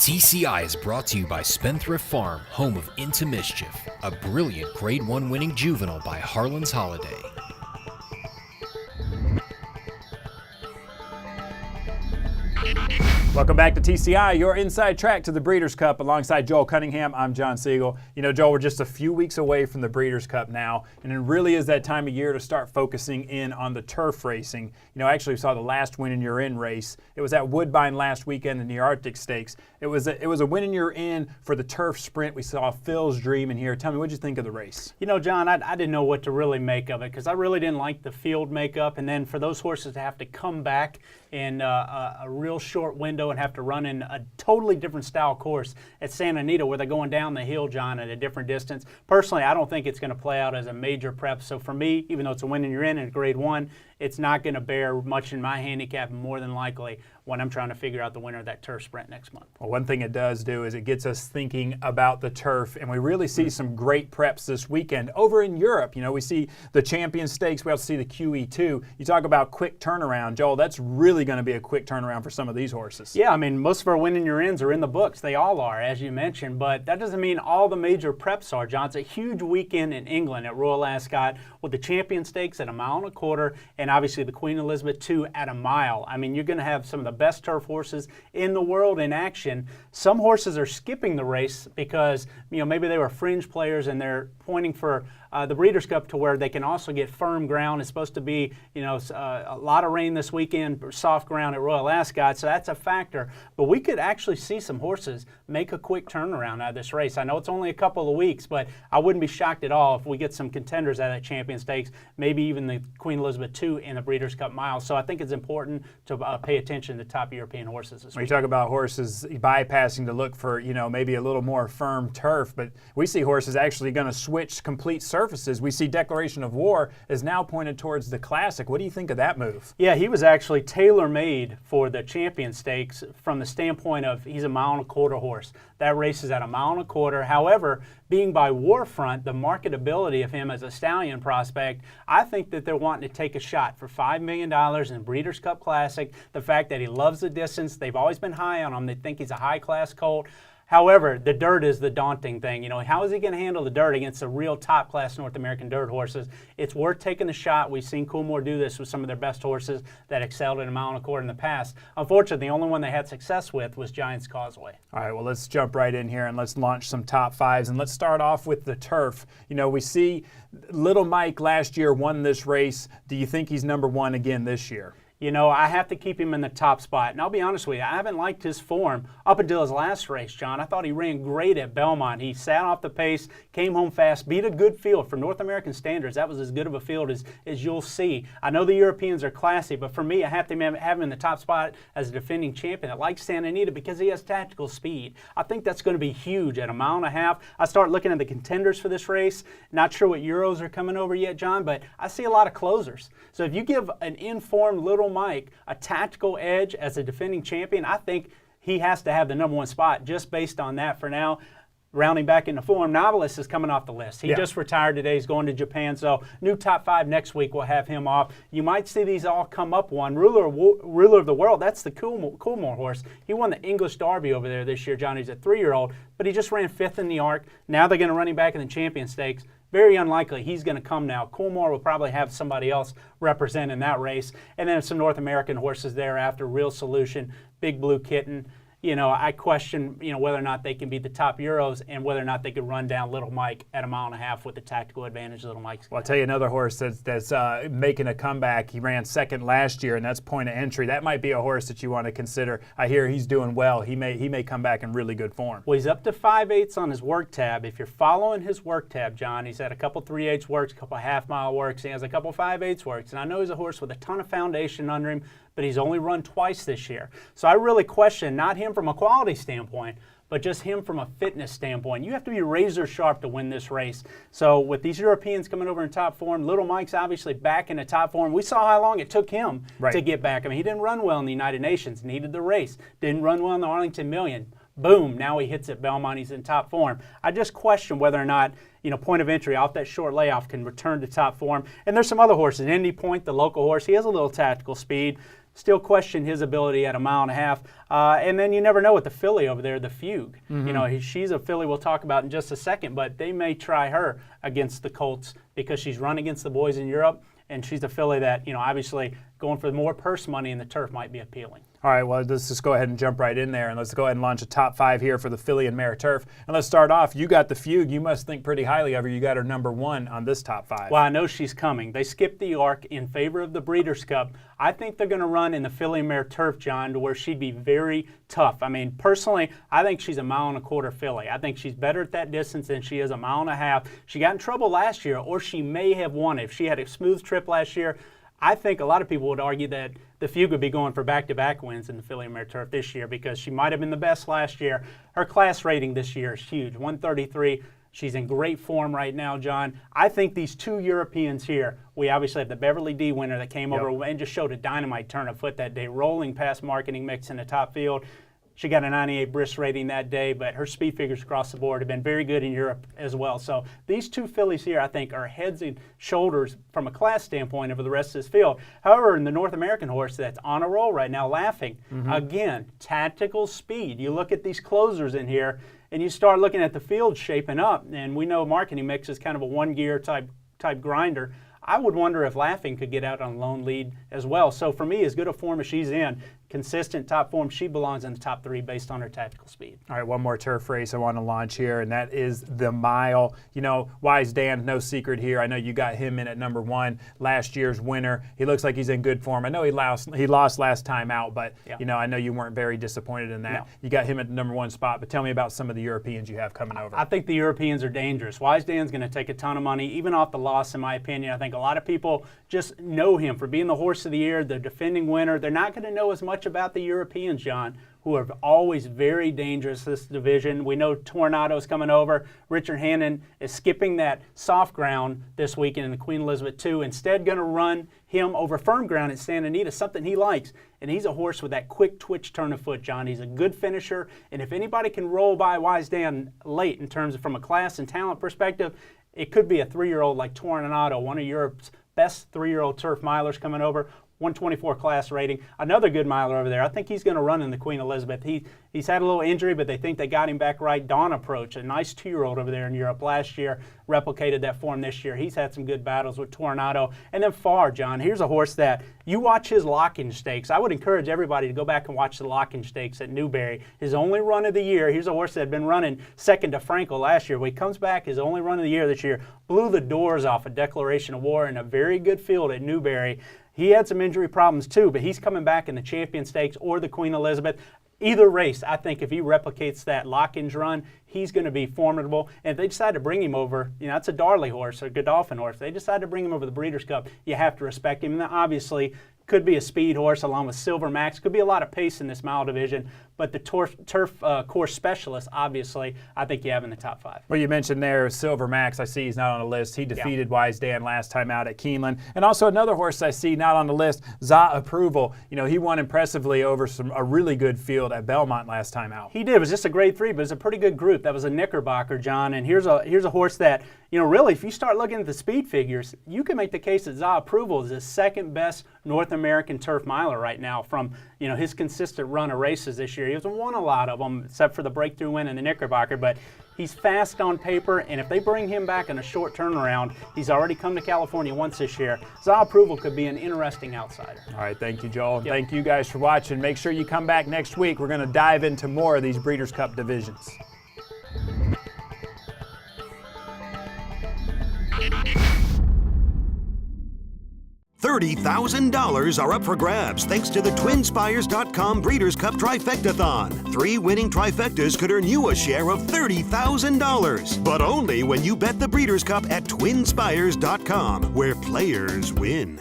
TCI is brought to you by Spendthrift Farm, home of Into Mischief, a brilliant Grade 1 winning juvenile by Harlan's Holiday. Welcome back to TCI, your inside track to the Breeders' Cup. Alongside Joel Cunningham, I'm John Siegel. You know, Joel, we're just a few weeks away from the Breeders' Cup now, and it really is that time of year to start focusing in on the turf racing. You know, actually, we saw the last win in your in race. It was at Woodbine last weekend in the Arctic Stakes. It was a win in your in for the turf sprint. We saw Phil's Dream in here. Tell me, what did you think of the race? You know, John, I didn't know what to really make of it because I really didn't like the field makeup, and then for those horses to have to come back in a real short window and have to run in a totally different style course at Santa Anita where they're going down the hill, John, at a different distance. Personally, I don't think it's going to play out as a major prep. So for me, even though it's a win in your in and Grade 1, it's not going to bear much in my handicap, more than likely when I'm trying to figure out the winner of that turf sprint next month. Well, one thing it does do is it gets us thinking about the turf, and we really see some great preps this weekend. Over in Europe, you know, we see the Champion Stakes, we also see the QE2. You talk about quick turnaround, Joel, that's really going to be a quick turnaround for some of these horses. Yeah, I mean, most of our win in your ins are in the books. They all are, as you mentioned, but that doesn't mean all the major preps are, John. It's a huge weekend in England at Royal Ascot with the Champion Stakes at 1.25 miles and obviously the Queen Elizabeth II at 1 mile. I mean, you're going to have some of the best turf horses in the world in action. Some horses are skipping the race because, you know, maybe they were fringe players and they're pointing for the Breeders' Cup to where they can also get firm ground. It's supposed to be, you know, a lot of rain this weekend, soft ground at Royal Ascot, so that's a factor. But we could actually see some horses make a quick turnaround out of this race. I know it's only a couple of weeks, but I wouldn't be shocked at all if we get some contenders out of that Champion Stakes, maybe even the Queen Elizabeth II in the Breeders' Cup Mile. So I think it's important to pay attention to top European horses this week. When you talk about horses bypassing to look for, you know, maybe a little more firm turf, but we see horses actually going to switch complete surfaces. We see Declaration of War is now pointed towards the Classic. What do you think of that move? Yeah, he was actually tailor-made for the Champion Stakes from the standpoint of he's a 1.25 mile horse. That race is at 1.25 miles. However, being by Warfront, the marketability of him as a stallion prospect, I think that they're wanting to take a shot for $5 million in Breeders' Cup Classic. The fact that he loves the distance, they've always been high on him. They think he's a high-class colt. However, the dirt is the daunting thing. You know, how is he going to handle the dirt against the real top-class North American dirt horses? It's worth taking the shot. We've seen Coolmore do this with some of their best horses that excelled at 1.25 miles in the past. Unfortunately, the only one they had success with was Giants Causeway. All right, well, let's jump right in here and let's launch some top fives. And let's start off with the turf. You know, we see Little Mike last year won this race. Do you think he's number one again this year? You know, I have to keep him in the top spot. And I'll be honest with you, I haven't liked his form up until his last race, John. I thought he ran great at Belmont. He sat off the pace, came home fast, beat a good field. For North American standards, that was as good of a field as you'll see. I know the Europeans are classy, but for me, I have to have him in the top spot as a defending champion. I like Santa Anita because he has tactical speed. I think that's going to be huge at 1.5 miles. I start looking at the contenders for this race. Not sure what Euros are coming over yet, John, but I see a lot of closers. So if you give an informed Little Mike a tactical edge as a defending champion, I think he has to have the number one spot just based on that for now. Rounding back into form, Novelist is coming off the list. He just retired today. He's going to Japan. So new top five next week. We'll have him off. You might see these all come up one. Ruler of the World, that's the Coolmore horse. He won the English Derby over there this year, John. He's a 3-year-old, but he just ran 5th in the Arc. Now they're going to run him back in the Champion Stakes. Very unlikely he's going to come now. Coolmore will probably have somebody else represent in that race. And then some North American horses thereafter, Real Solution, Big Blue Kitten. You know, I question, you know, whether or not they can beat the top Euros and whether or not they could run down Little Mike at 1.5 miles with the tactical advantage Little Mike's got. Well, I'll tell you another horse that's making a comeback. He ran second last year, and that's Point of Entry. That might be a horse that you want to consider. I hear he's doing well. He may come back in really good form. Well, he's up to 5/8 on his work tab. If you're following his work tab, John, he's had a couple 3/8 works, a couple half-mile works. He has a couple 5/8 works. And I know he's a horse with a ton of foundation under him, but he's only run twice this year. So I really question not him from a quality standpoint, but just him from a fitness standpoint. You have to be razor sharp to win this race. So with these Europeans coming over in top form, Little Mike's obviously back in the top form. We saw how long it took him to get back. I mean, he didn't run well in the United Nations, needed the race. Didn't run well in the Arlington Million. boom, now he hits at Belmont, he's in top form. I just question whether or not, point of entry off that short layoff can return to top form. And there's some other horses. Indy Point, the local horse, he has a little tactical speed. Still question his ability at 1.5 miles. And then you never know with the filly over there, the Fugue. She's a filly we'll talk about in just a second, but they may try her against the Colts because she's run against the boys in Europe, and she's a filly that, obviously going for more purse money in the turf might be appealing. All right, well, let's just go ahead and jump right in there, and let's go ahead and launch a top 5 here for the filly and mare turf. And let's start off. You got the Fugue. You must think pretty highly of her. You got her number 1 on this top 5. Well, I know she's coming. They skipped the Arc in favor of the Breeders' Cup. I think they're going to run in the filly and mare turf, John, to where she'd be very tough. I mean, personally, I think she's 1.25 mile filly. I think she's better at that distance than she is 1.5 miles. She got in trouble last year, or she may have won if she had a smooth trip last year. I think a lot of people would argue that the Fugue would be going for back-to-back wins in the filly and mare turf this year because she might have been the best last year. Her class rating this year is huge, 133. She's in great form right now, John. I think these 2 Europeans here, we obviously have the Beverly D winner that came over and just showed a dynamite turn of foot that day, rolling past marketing mix in the top field. She got a 98 Brisk rating that day, but her speed figures across the board have been very good in Europe as well. So these 2 fillies here, I think, are heads and shoulders from a class standpoint over the rest of this field. However, in the North American horse that's on a roll right now, Laughing, again, tactical speed. You look at these closers in here, and you start looking at the field shaping up, and we know marketing mix is kind of a one-gear type grinder. I would wonder if Laughing could get out on lone lead as well. So for me, as good a form as she's in, consistent top form, she belongs in the top 3 based on her tactical speed. All right, one more turf race I want to launch here, and that is the mile. Wise Dan, no secret here. I know you got him in at number 1, last year's winner. He looks like he's in good form. I know he lost last time out, but I know you weren't very disappointed in that. No. You got him at the number 1 spot, but tell me about some of the Europeans you have coming over. I think the Europeans are dangerous. Wise Dan's going to take a ton of money, even off the loss, in my opinion. I think a lot of people just know him for being the horse of the year, the defending winner. They're not going to know as much about the Europeans, John, who are always very dangerous this division. We know Tornado's coming over. Richard Hannon is skipping that soft ground this weekend in the Queen Elizabeth II. Instead, going to run him over firm ground at Santa Anita, something he likes. And he's a horse with that quick twitch turn of foot, John. He's a good finisher. And if anybody can roll by Wise Dan late in terms of from a class and talent perspective, it could be a 3-year-old like Tornado, one of Europe's best 3-year-old turf milers coming over. 124 class rating. Another good miler over there. I think he's going to run in the Queen Elizabeth. He's had a little injury, but they think they got him back right. Dawn Approach, a nice 2-year-old over there in Europe last year, replicated that form this year. He's had some good battles with Tornado. And then Far, John, here's a horse that you watch his Lock-in Stakes. I would encourage everybody to go back and watch the Lock-in Stakes at Newberry. His only run of the year. Here's a horse that had been running second to Frankel last year. When he comes back, his only run of the year this year, blew the doors off a declaration of war in a very good field at Newberry. He had some injury problems too, but he's coming back in the Champion Stakes or the Queen Elizabeth. Either race, I think if he replicates that Lock-in's run, he's going to be formidable. And if they decide to bring him over, that's a Darley horse, a Godolphin horse. If they decide to bring him over the Breeders' Cup, you have to respect him. And obviously, could be a speed horse along with Silver Max. Could be a lot of pace in this mile division. But the turf course specialist, obviously, I think you have in the top 5. Well, you mentioned there Silver Max. I see he's not on the list. He defeated Wise Dan last time out at Keeneland. And also another horse I see not on the list, Za Approval. He won impressively over a really good field at Belmont last time out. He did. It was just a grade 3, but it was a pretty good group. That was a Knickerbocker, John. And here's a horse that, really, if you start looking at the speed figures, you can make the case that Za Approval is the second best North American turf miler right now from, his consistent run of races this year. He hasn't won a lot of them except for the breakthrough win in the Knickerbocker, but he's fast on paper, and if they bring him back in a short turnaround, he's already come to California once this year. Za Approval could be an interesting outsider. All right, thank you, Joel. And thank you guys for watching. Make sure you come back next week. We're going to dive into more of these Breeders' Cup divisions. $30,000 are up for grabs thanks to the TwinSpires.com Breeders' Cup Trifectathon. 3 winning trifectas could earn you a share of $30,000. But only when you bet the Breeders' Cup at TwinSpires.com, where players win.